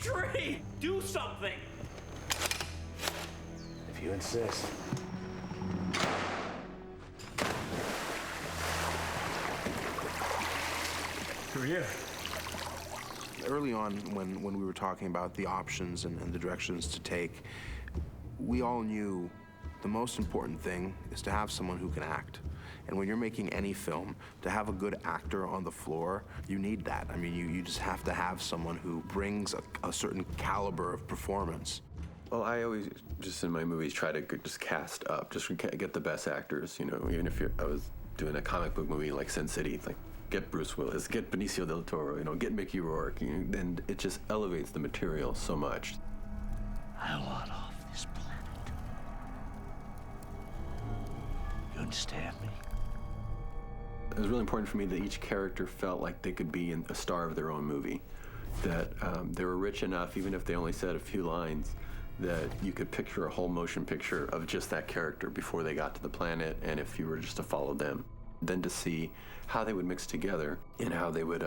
tree! Do something! If you insist. Who are you? Early on, when we were talking about the options and the directions to take, we all knew the most important thing is to have someone who can act. And when you're making any film, to have a good actor on the floor, you need that. I mean, you just have to have someone who brings a certain caliber of performance. Well, I always, just in my movies, try to just cast up, just get the best actors, you know, even if I was doing a comic book movie like Sin City, like, get Bruce Willis, get Benicio del Toro, you know, get Mickey Rourke, and it just elevates the material so much. I want off this planet. You understand me? It was really important for me that each character felt like they could be a star of their own movie, that they were rich enough, even if they only said a few lines, that you could picture a whole motion picture of just that character before they got to the planet, and if you were just to follow them. Then to see how they would mix together and how they would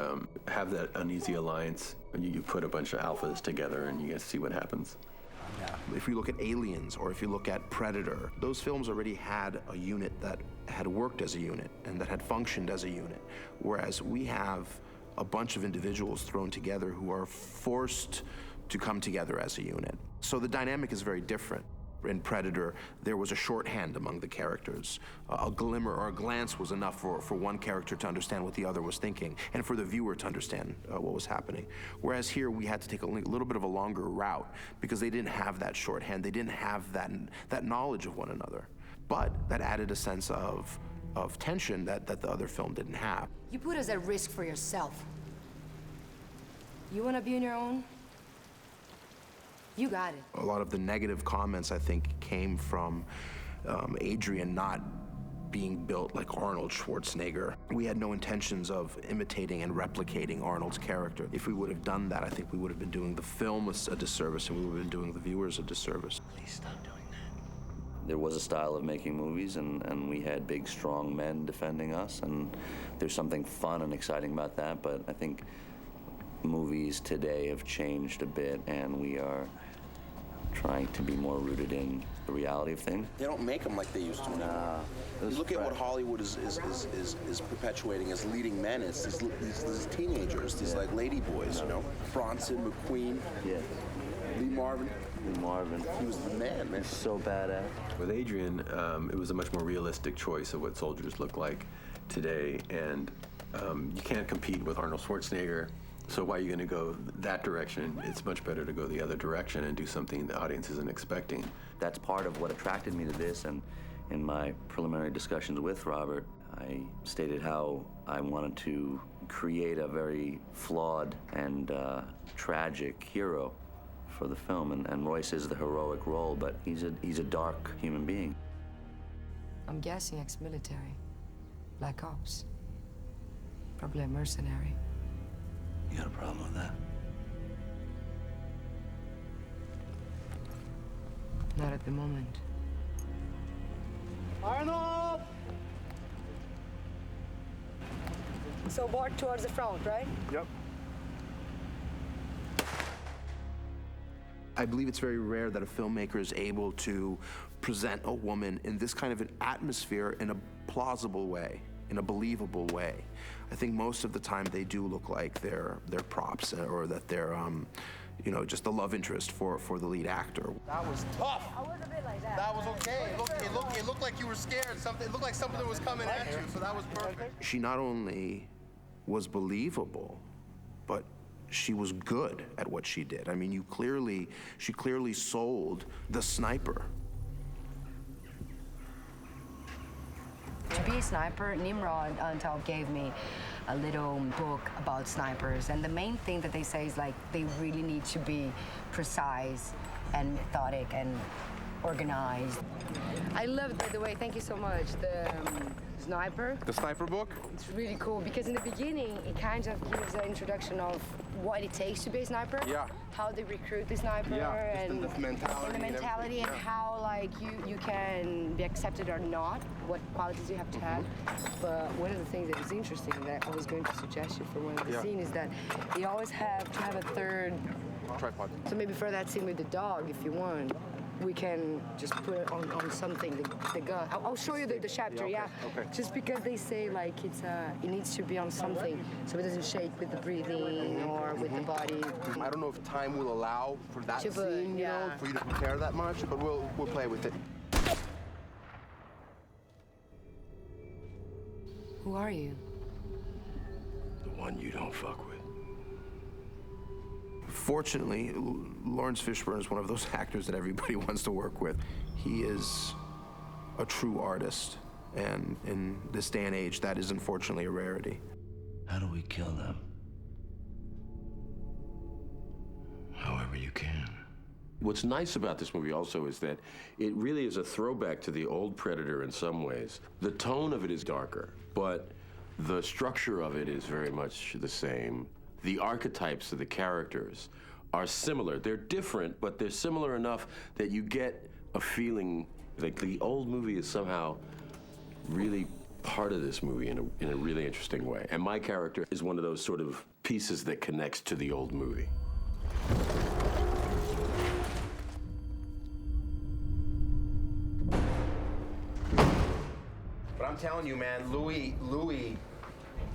have that uneasy alliance. You put a bunch of alphas together and you guys see what happens. If you look at Aliens or if you look at Predator, those films already had a unit that had worked as a unit and that had functioned as a unit, whereas we have a bunch of individuals thrown together who are forced to come together as a unit. So the dynamic is very different. In Predator, there was a shorthand among the characters. A glimmer or a glance was enough for one character to understand what the other was thinking and for the viewer to understand what was happening. Whereas here, we had to take a little bit of a longer route because they didn't have that shorthand. They didn't have that knowledge of one another. But that added a sense of tension that the other film didn't have. You put us at risk for yourself. You want to be on your own? You got it. A lot of the negative comments, I think, came from Adrian not being built like Arnold Schwarzenegger. We had no intentions of imitating and replicating Arnold's character. If we would have done that, I think we would have been doing the film a disservice and we would have been doing the viewers a disservice. Please stop doing that. There was a style of making movies, and we had big, strong men defending us, and there's something fun and exciting about that, but I think movies today have changed a bit, and we are trying to be more rooted in the reality of things. They don't make them like they used to anymore. You look at what Hollywood is perpetuating as leading men. It's these teenagers, these like lady boys, you know. Bronson, McQueen, Lee Marvin. He was the man. He's so badass. With Adrian, it was a much more realistic choice of what soldiers look like today, and you can't compete with Arnold Schwarzenegger. So why are you going to go that direction? It's much better to go the other direction and do something the audience isn't expecting. That's part of what attracted me to this, and in my preliminary discussions with Robert, I stated how I wanted to create a very flawed and tragic hero for the film, and Royce is the heroic role, but he's a dark human being. I'm guessing ex-military. Black Ops. Probably a mercenary. You got a problem with that? Not at the moment. Arnold! So walk towards the front, right? Yep. I believe it's very rare that a filmmaker is able to present a woman in this kind of an atmosphere in a plausible way, in a believable way. I think most of the time they do look like they're props, or that they're, you know, just the love interest for the lead actor. That was tough. I was a bit like that. That was okay. It looked like you were scared. It looked like something was coming at you, so that was perfect. She not only was believable, but she was good at what she did. I mean, she clearly sold the sniper. To be a sniper, Nimrod on top gave me a little book about snipers, and the main thing that they say is like they really need to be precise and methodic and organized. I love, by the way, thank you so much, the sniper. The sniper book? It's really cool because in the beginning it kind of gives an introduction of what it takes to be a sniper. Yeah. How they recruit the sniper, and the mentality. And how like you can be accepted or not, what qualities you have to have. But one of the things that is interesting that I was going to suggest you for one of the scenes is that they always have to have a third Tripod. So maybe for that scene with the dog, if you want, we can just put it on something, the gun. I'll show you the chapter, yeah. Okay. Just because they say like it needs to be on something, so it doesn't shake with the breathing or with the body. I don't know if time will allow for that To put, scene, yeah. for you to prepare that much, but we'll play with it. Who are you? The one you don't fuck with. Fortunately, Lawrence Fishburne is one of those actors that everybody wants to work with. He is a true artist, and in this day and age, that is unfortunately a rarity. How do we kill them? However you can. What's nice about this movie also is that it really is a throwback to the old Predator in some ways. The tone of it is darker, but the structure of it is very much the same. The archetypes of the characters are similar. They're different, but they're similar enough that you get a feeling like the old movie is somehow really part of this movie in a really interesting way. And my character is one of those sort of pieces that connects to the old movie. But I'm telling you, man, Louis,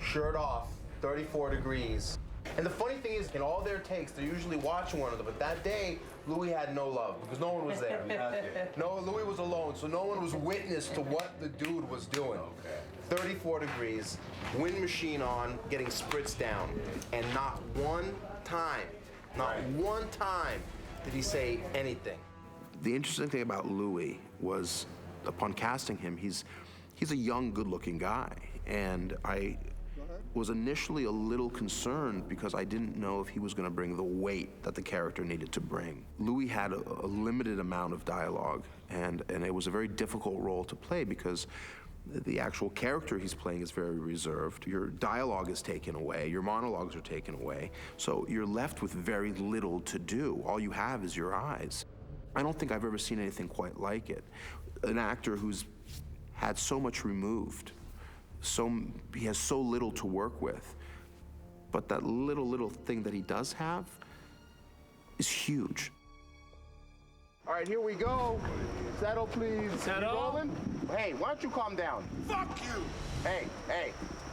shirt off, 34 degrees. And the funny thing is, in all their takes, they're usually watching one another, but that day, Louis had no love because no one was there. No, Louis was alone, so no one was witness to what the dude was doing. 34 degrees, wind machine on, getting spritzed down, and not one time did he say anything. The interesting thing about Louis was, upon casting him, he's a young, good-looking guy, and I was initially a little concerned because I didn't know if he was going to bring the weight that the character needed to bring. Louis had a limited amount of dialogue, and it was a very difficult role to play because the actual character he's playing is very reserved. Your dialogue is taken away, your monologues are taken away, so you're left with very little to do. All you have is your eyes. I don't think I've ever seen anything quite like it. An actor who's had so much removed, he has so little to work with, but that little thing that he does have is huge. All right, here we go. Settle, please. Settle. You rolling? Hey, why don't you calm down? Fuck you! Hey,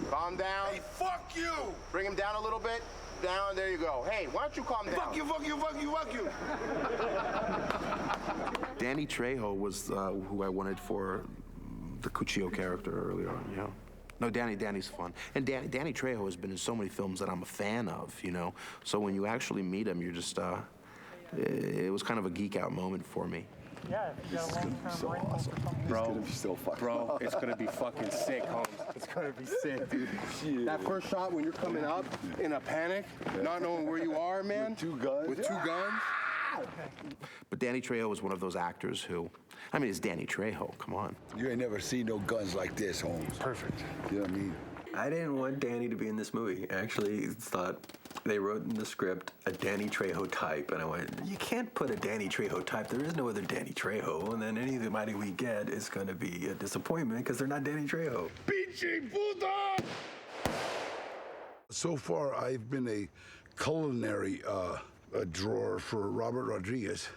calm down. Hey, fuck you! Bring him down a little bit. Down, there you go. Hey, why don't you calm down? Fuck you, fuck you, fuck you, fuck you! Danny Trejo was who I wanted for the Cuchillo character earlier on, you know? No, Danny's fun. And Danny Trejo has been in so many films that I'm a fan of, you know? So when you actually meet him, you're just, it was kind of a geek out moment for me. Yeah, if you got a long-term rental or something. Bro, it's gonna be so fucking bro, it's gonna be fucking sick, Holmes. It's gonna be sick, dude. Yeah. That first shot when you're coming up in a panic, not knowing where you are, man. With two guns. With two guns. But Danny Trejo was one of those actors who, I mean, it's Danny Trejo, come on. You ain't never seen no guns like this, Holmes. Perfect. You know what I mean? I didn't want Danny to be in this movie. I actually thought they wrote in the script a Danny Trejo type, and I went, you can't put a Danny Trejo type. There is no other Danny Trejo, and then anybody we get is going to be a disappointment because they're not Danny Trejo. Pinche puta! So far, I've been a culinary drawer for Robert Rodriguez.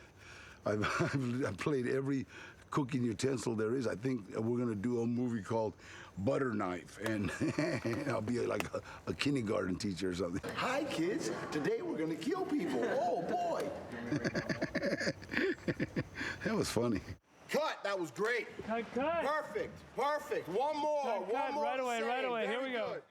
I've played every cooking utensil there is. I think we're gonna do a movie called Butter Knife, and I'll be like a kindergarten teacher or something. Hi, kids. Today we're gonna kill people. Oh, boy. That was funny. Cut. That was great. Cut. Perfect. One more. Cut. One more. Right away. Very Here we go. good.